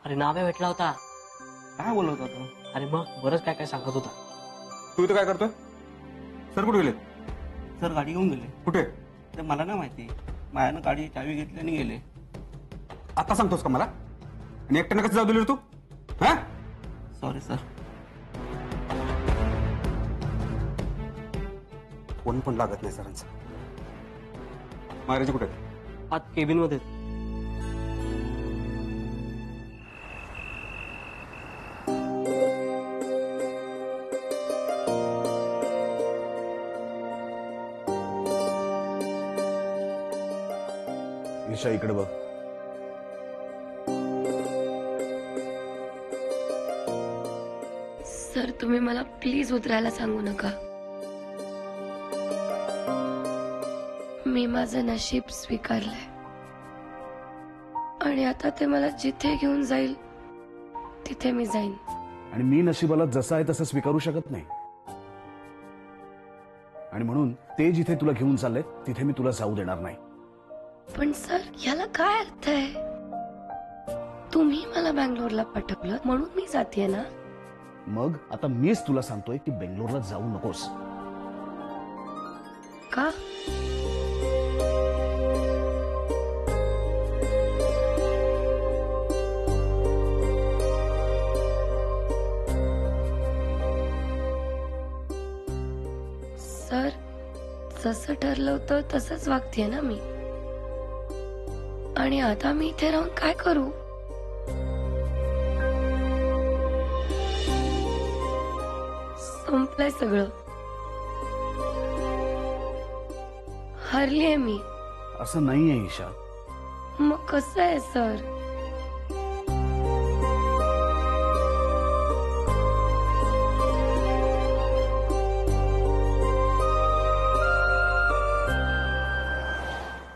अरे नाव्या भेटला होता. काय बोलत होता तू? अरे मग बरंच काय काय सांगत होता. तू इथं काय करतोय? सर कुठे गेले? सर गाडी घेऊन गेले. कुठे? ते मला नाही माहिती. मायानं गाडी चावी घेतली आणि गेले. आता सांगतोस का मला? आणि एकट्यानं कसं जाऊ दिली रे तू? हा? Sorry sir. फोन पण लागत नाही सरांचा. महाराज कुठे? आत केबिन मध्ये. ईशा इकडे बघ. सर तुम्ही मला प्लीज उतरायला सांगू नका. मी माझं नशीब स्वीकारलंय आणि आता ते मला जिथे घेऊन जाईल तिथे मी जाईन. आणि मी नशिबाला जसं आहे तसं स्वीकारू शकत नाही. आणि म्हणून ते जिथे तुला घेऊन चालले तिथे मी तुला जाऊ देणार नाही. पण सर याला काय अर्थ आहे? तुम्ही मला बँगलोरला पाठवलं म्हणून मी जाते ना. मग आता मीच तुला सांगतोय की बेंगलोरला जाऊ नकोस. का? सर जसं ठरलं होतं तसंच वागतेय ना मी. आणि आता मी इथे राहून काय करू? संपलंय सगळं. हरलीये मी. असं नाहीये ईशा. मग कसं आहे सर?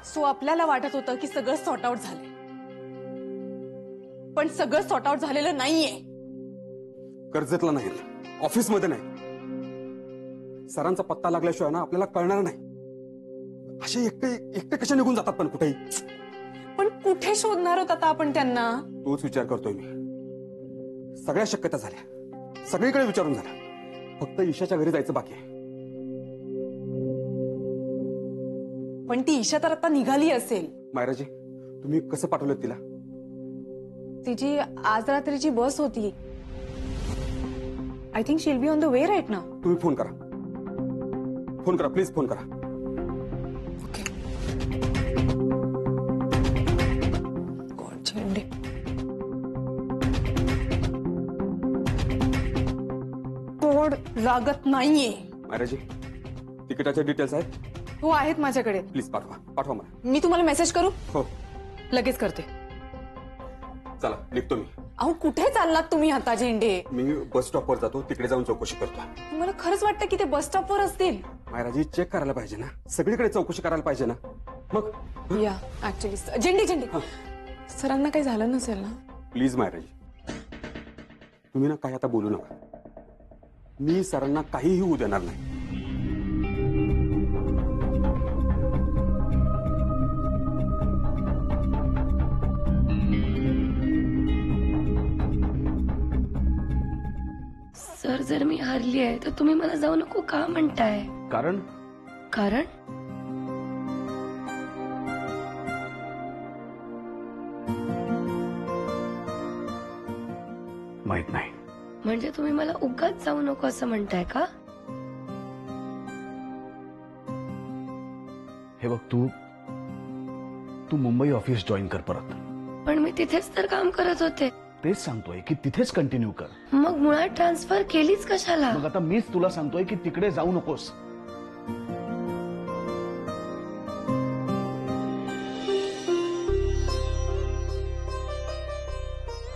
सो आपल्याला वाटत होतं की सगळं सॉर्ट आउट झालंय, पण सगळं सॉर्ट आउट झालेलं नाहीये. कर्जतला नाही, ऑफिसमध्ये नाही. सरांचा पत्ता लागल्याशिवाय ना आपल्याला कळणार नाही. असे एकटे एकटे कशा निघून जातात पण कुठेही. पण कुठे शोधणार होत आता आपण त्यांना? तोच विचार करतोय मी. सगळ्या शक्यता झाल्या, सगळीकडे विचारून झाल्या. फक्त ईशाच्या घरी जायचं बाकी आहे. पण ती ईशा तर आता निघाली असेल. मायराजी तुम्ही कसं पाठवलं तिला? तिची आज रात्रीची बस होती. I think she'll be on the way right ना. तुम्ही फोन करा, फोन करा प्लीज, फोन करा. ओके. गॉड झेंडे. तोड लागत नाहीये. मायराजी तिकिटाचे डिटेल्स आहेत? हो आहेत माझ्याकडे. प्लीज पाठवा, पाठवा मला. मी तुम्हाला मेसेज करू? हो लगेच करते. चला निघतो मी. अहो कुठे चाललात तुम्ही आता झेंडे? मी बस स्टॉपवर जातो, तिकडे जाऊन चौकशी करतो. तुम्हाला खरंच वाटतं की ते बस स्टॉपवर असतील? मायराजी चेक करायला पाहिजे ना, सगळीकडे चौकशी करायला पाहिजे ना. मग या ऍक्च्युली झेंडे झेंडे सरांना काही झालं नसेल ना? प्लीज मायराजी तुम्ही ना काही आता बोलू नका. मी सरांना काहीही होऊ देणार नाही. सर जर मी हरली आहे तर तुम्ही मला जाऊ नको का म्हणताय? कारण कारण माहित नाही. म्हणजे तुम्ही मला उगाच जाऊ नको असं म्हणताय का? हे बघ, तू मुंबई ऑफिस जॉईन कर परत. पण मी तिथेच तर काम करत होते. तेच सांगतोय की तिथेच कंटिन्यू कर. मग मुळात ट्रान्सफर केलीच कशाला? मग आता मीच तुला सांगतोय की तिकडे जाऊ नकोस.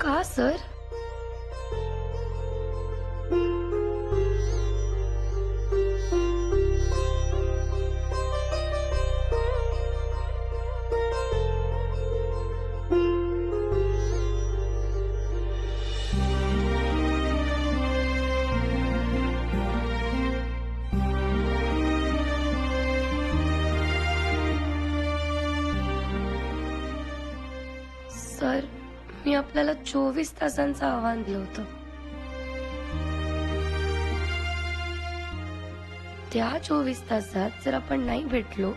का सर? सर मी आपल्याला 24 तासांचं आव्हान दिलं होतं. त्या 24 तासात जर आपण नाही भेटलो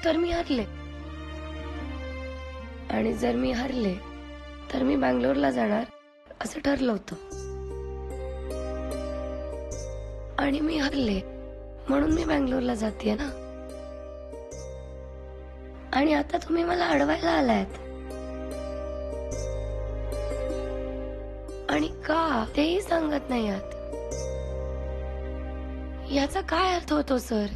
तर मी हरले, आणि जर मी हरले तर मी बँगलोरला जाणार असं ठरलं होतं. आणि मी हरले म्हणून मी बँगलोरला जातेय ना. आणि आता तुम्ही मला अडवायला आलायत. आणि का तेही सांगत नाही आहात. याचा काय अर्थ होतो सर?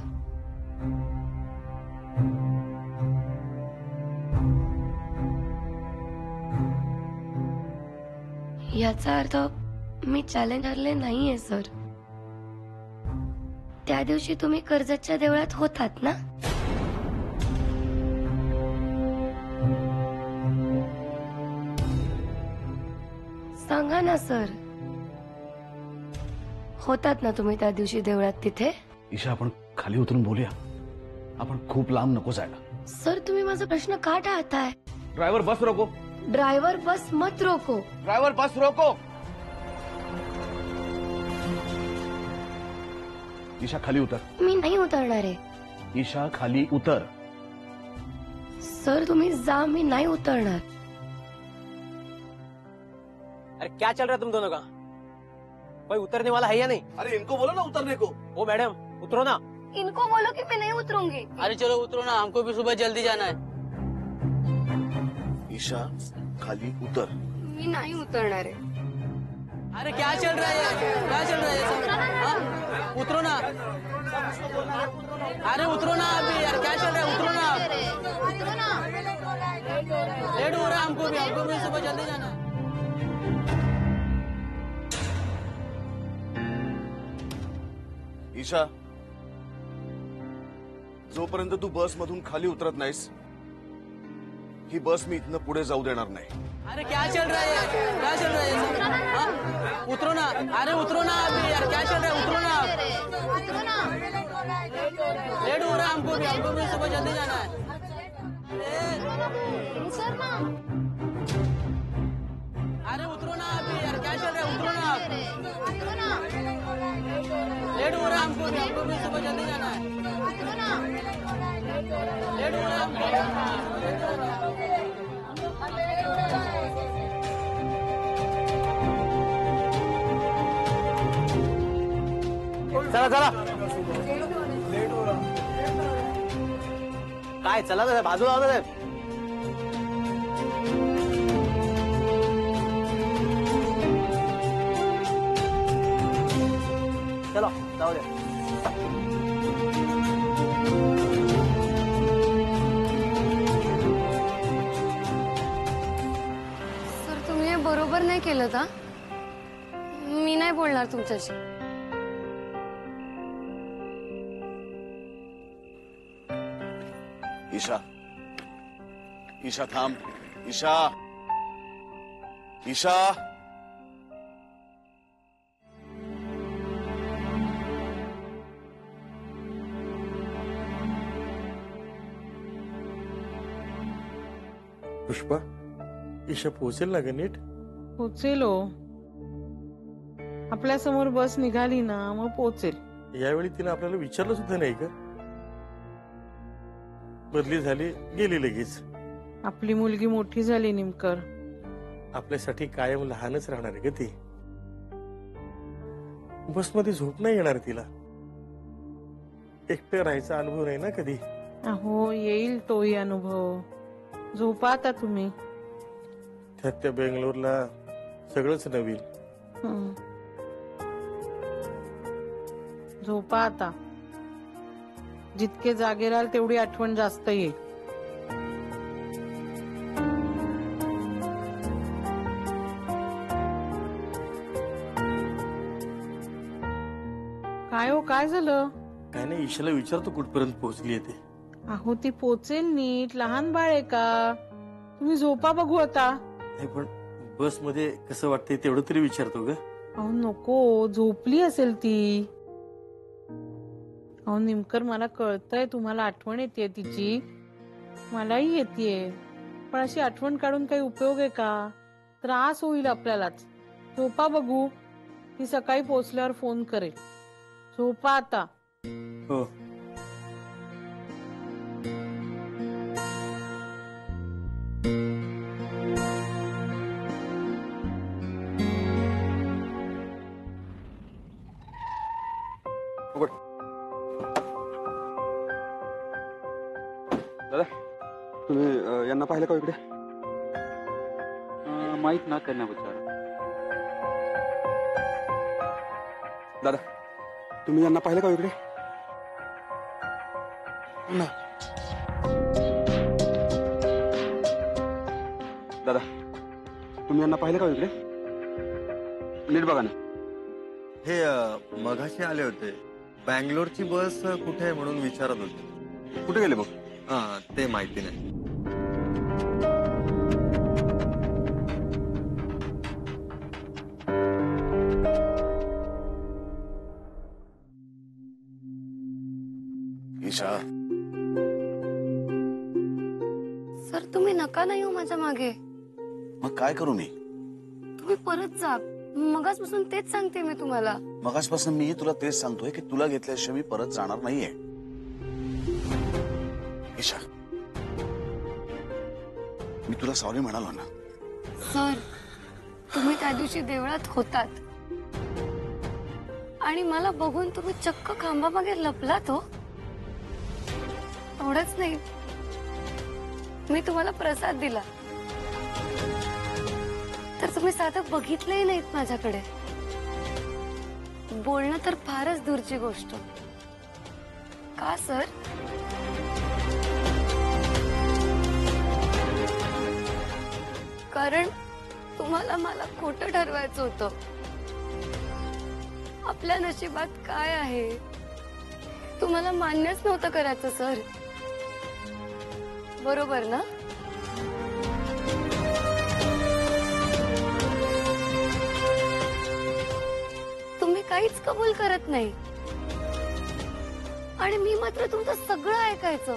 याचा अर्थ मी चॅलेंजरले नाहीये सर. त्या दिवशी तुम्ही कर्जतच्या देवळात होतात ना? सांगा ना सर, होतात ना तुम्ही त्या दिवशी देवळात तिथे? ईशा, आपण खाली उतरून बोलूया. आपण खूप लांब नको जायला. सर तुम्ही माझा प्रश्न का टाळताय? ड्रायव्हर बस रोको. ड्रायव्हर बस मत रोको. ड्रायव्हर बस रोको. ईशा खाली उतर. मी नाही उतरणार आहे. ईशा खाली उतर. सर तुम्ही जा, मी नाही उतरणार. अरे क्या चल रहा है तुम दोनों का? कोई उतरने वाला है या नहीं? अरे इनको बोलो ना उतरने को. ओ मैडम उतरो ना. इनको बोलो कि मैं नहीं उतरूंगी. अरे चलो उतरो ना, हमको भी सुबह जल्दी जाना है. ईशा खाली उतर. मी नाही उतरणार आहे. अरे क्या चल रहा है, क्या चल रहा है सब? हाँ? उतरो ना. अरे उतरो ना अभी यार, क्या चल रहा है? उतरो ना. लेट हो रहा है, हमको भी सुबह जल्दी जाना है. ईशा, जोपर्यंत तू बस मधून खाली उतरत नाहीस, ही बस मी इथनं पुढे जाऊ देणार नाही. अरे क्या चल रहा है, क्या चल रहा है सब? हाँ? उतरो ना. अरे उतरो ना अभी यार, क्या चल रहा है? उतरो ना. लेट हो रहा है, हमको भी सुबह जल्दी जाना है. अरे उतरो ना अभी यार, क्या चल रहा है? उतरो ना. लेट हो रहा है, हमको भी सुबह जल्दी जाना है. लेट हो रहा है. चला चला. काय चला ना, बाजूला आहो ना साहेब. चलो जाऊ दे. सर तुम्ही हे बरोबर नाही केलं का? मी नाही बोलणार तुमच्याशी. ईशा, ईशा थांब. ईशा, ईशा. पुष्पा, ईशा पोहोचेल ना ग नीट? पोचेल हो. आपल्या समोर बस निघाली ना मग पोचेल. यावेळी तिने आपल्याला विचारलं सुद्धा नाही का? बदली झाली, गेली लगेच. आपली मुलगी मोठी झाली निमकर. आपल्यासाठी कायम लहानच राहणार आहे ग ती. बसमध्ये झोप नाही येणार तिला. एकटं राहायचा अनुभव नाही ना कधी. अहो येईल तोही अनुभव. झोपा आता तुम्ही. त्यात त्या बेंगलोरला सगळंच नवीन. हं. झोपा आता. जितके जागे राहाल तेवढी आठवण जास्त येईल. काय हो, काय झालं? काय नाही, ईशाला विचारतो कुठपर्यंत पोहोचली ते. अहो ती पोचेल नीट. लहान बाळ आहे का? तुम्ही झोपा बघू आता. नाही पण बस मध्ये कसं वाटतंय तेवढं तरी विचारतो ग. अहो नको, झोपली असेल ती. अहो निमकर, मला कळतंय तुम्हाला आठवण येते तिची. मलाही येते, पण अशी आठवण काढून काही उपयोग आहे का? त्रास होईल आपल्यालाच. झोपा बघू, ती सकाळी पोचल्यावर फोन करेल. झोपा आता. हो. उघड. दादा तुम्ही यांना पाहिलं का इकडे? माहित ना, त्यांना विचार. दादा तुम्ही यांना पाहिलं का इकडे? दादा तुम्ही यांना पाहिलं का इकडे? नीट बघा ना. हे मगाशी आले होते. बँगलोरची बस कुठे आहे म्हणून विचारत होते. कुठे गेले बघ? ते माहिती नाही. ईशा, सर तुम्ही नका नाही हो माझ्या मागे. मग काय करू मी? तुम्ही परत जा. मगाचपासून तेच सांगते मी तुम्हाला. मगाचपासून मी तुला तेच सांगतोय की तुला घेतल्याशिवाय मी परत जाणार नाहीये. ईशा, मी तुला सॉरी म्हणालो ना. सर तुम्ही त्या दिवशी देवळात होतात आणि मला बघून तुम्ही चक्क खांबामागे लपलात हो. एवढंच नाही, मी तुम्हाला प्रसाद दिला तर तुम्ही साधं बघितलंही नाहीत माझ्याकडे. बोलणं तर फारच दूरची गोष्ट. का सर? कारण तुम्हाला मला खोटं ठरवायचं होतं. आपल्या नशिबात काय आहे तुम्हाला मान्यच नव्हतं करायचं सर. बरोबर ना? तुम्ही काहीच कबूल करत नाही आणि मी मात्र तुमचं सगळं ऐकायचं.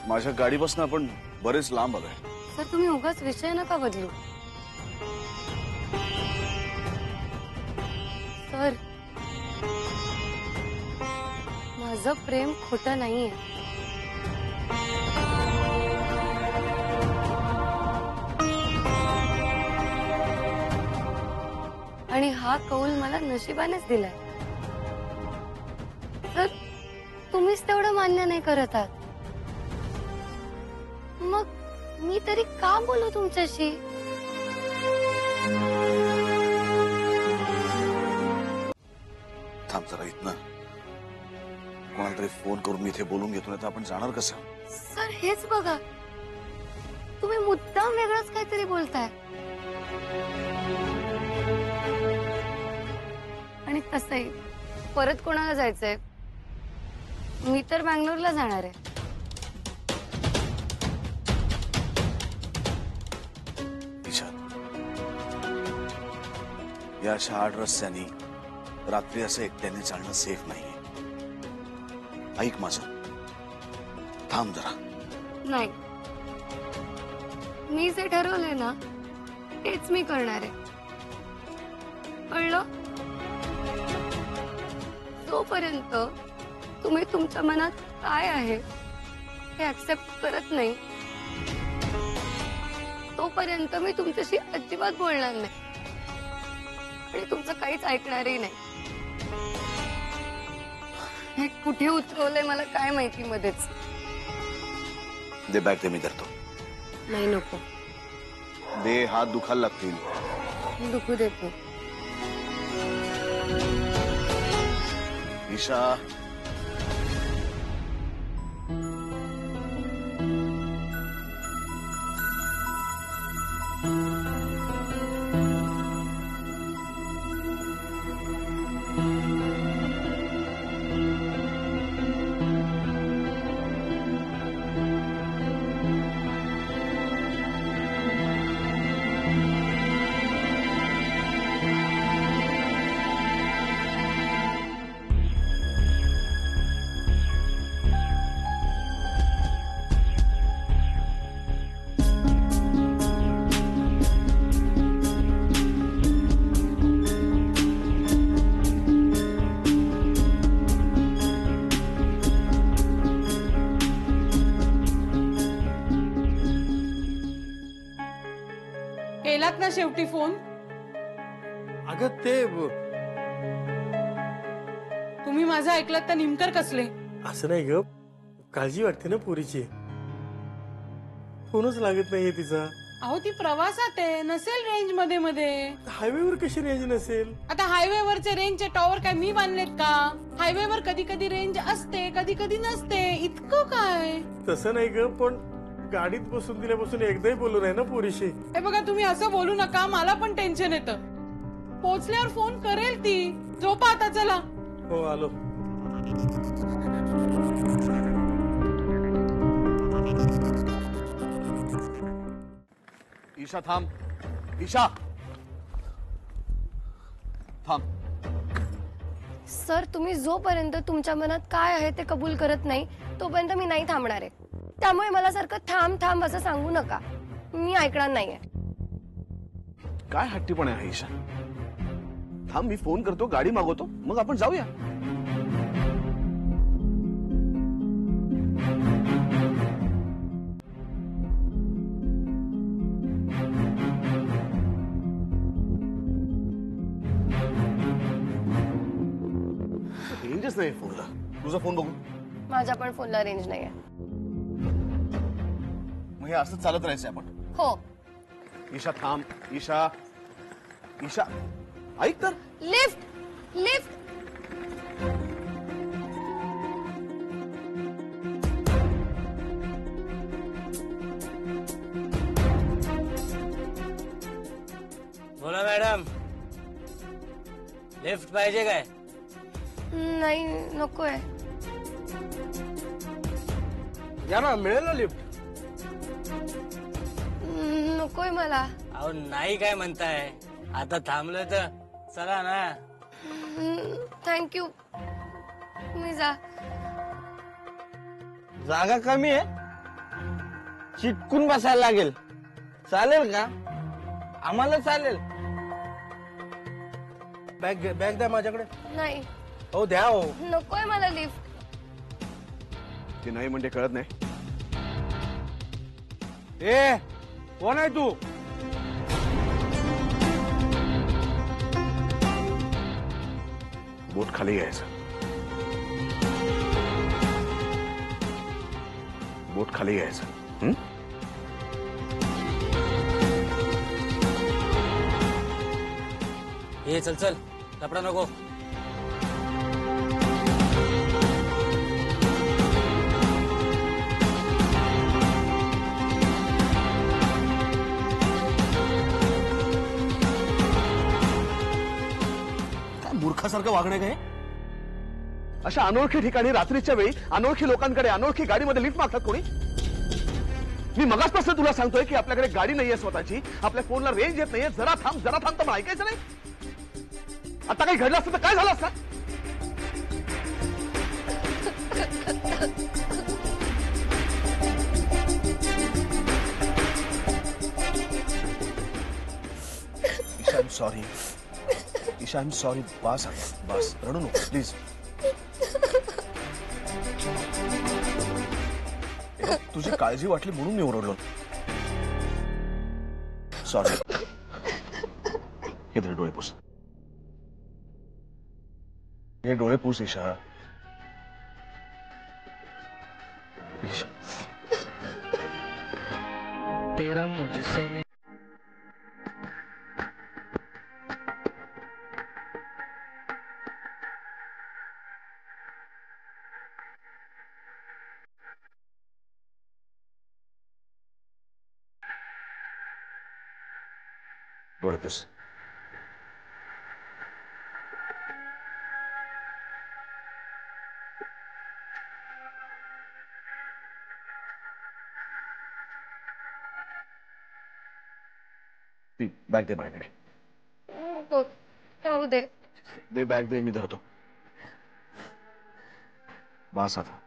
माझ्या गाडीपासून आपण बरेच लांब आलोय. सर तुम्ही उगाच विषय नका बदलू. सर माझं प्रेम खोटं नाहीये. आणि हा कौल मला नशिबानेच दिलाय. तर तुम्हीच तेवढं मान्य नाही करत आहात. मग मी तरी का बोलू तुमच्याशी? थांब जरा इथनं कोणाला तरी फोन करून मी इथे बोलून घेतो. नाही तर आपण जाणार कसं? सर हेच बघा, तुम्ही मुद्दाम वेगळंच काहीतरी बोलताय. आणि तसंही परत कोणाला जायचंय? मी तर बँगलोरला जाणार आहे. या अशा 8 रस्त्यांनी रात्री असं एकट्याने चालणं सेफ नाहीये. ऐक माझं, थांब जरा. नाही, मी जे ठरवलंय ना तेच मी करणार आहे. कळलं? जोपर्यंत तुम्ही तुमच्या मनात काय आहे हे ऍक्सेप्ट करत नाही तोपर्यंत मी तुमच्याशी अजिबात बोलणार नाही आणि तुमचं काहीच ऐकणारही नाही. हे कुठे उतरवलंय मला काय माहिती मध्येच. दे बॅग, ते मी धरतो. नाही नको. दे, हात दुखायला लागतील. दुखू देत नाही. ईशा, केलात ना शेवटी फोन? अगं ते तुम्ही माझं ऐकलं तर निमकर कसले? असं नाही ग, काळजी वाटते ना पोरीची. फोनच लागत नाहीये तिचा. अहो ती प्रवासात आहे, नसेल रेंज मध्ये मध्ये. हायवेवर कशी रेंज नसेल? आता हायवेवरचे रेंजचे टॉवर काय मी बांधलेत का? हायवेवर कधी कधी रेंज असते, कधी कधी नसते, इतकं काय? तसं नाही ग, पण गाडीत बसून दिल्यापासून एकदाही बोलू नाही ना पोरीशी. हे बघा तुम्ही असं बोलू नका, मला पण टेन्शन येतं. पोहोचल्यावर फोन करेल ती. झोपा आता, चला. हो आलो. ईशा थांब. ईशा थांब. सर तुम्ही जोपर्यंत तुमच्या मनात काय आहे ते कबूल करत नाही तोपर्यंत मी नाही थांबणार आहे. त्यामुळे मला सारखं थांब थांब असं सांगू नका, मी ऐकणार नाहीये. काय हट्टीपणा आहे ईशा? थांब, मी फोन करतो, गाडी मागवतो, मग आपण जाऊया. रेंजच नाही फोनला. तुझा फोन बघू. माझ्या पण फोनला रेंज नाहीये. मग हे असं चालत राहायचं आपण? हो. ईशा थांब. ईशा ईशा ऐक तर. Lift lift. बोला मॅडम, लिफ्ट पाहिजे काय? नाही नकोय. या ना, मिळेल ना लिफ्ट. नकोय मला. अहो नाही काय म्हणताय? आता थांबलोय तर चला ना. थँक्यू. तुम्ही जा. जागा कमी आहे, चिटकून बसायला लागेल. चालेल का? आम्हाला चालेल. बॅग द्या माझ्याकडे. नाही हो द्या. हो नकोय मला लिफ्ट. ते नाही म्हणजे कळत नाही. ए कोण आहे तू? बोट खाली घ्यायचं. बोट खाली घ्यायचं. ये चल चल, लपडा नको. काय मूर्खासारखं वागणं काय? अशा अनोळखी ठिकाणी रात्रीच्या वेळी अनोळखी लोकांकडे अनोळखी गाडीमध्ये लिफ्ट मागतात कोणी? मी मगाचपासून तुला सांगतोय की आपल्याकडे गाडी नाहीये स्वतःची, आपल्या फोनला रेंज येत नाहीये. जरा थांब तर मला ऐकायचं नाही. आता काही घडलं असतं तर काय झालं असतं? Isha I am sorry. Isha I am sorry. बस आता, बस, रडू नको प्लीज. तुझी काळजी वाटली म्हणून मी ओरडलो. सॉरी. हे डोळे पुस. हे डोळे पुस ईशा. ईशा तेरा मुझसे डोळे पुस. ती बॅग दे माझ्याकडे. हो, राहू दे. दे बॅग दे, मी धरतो. बस आता.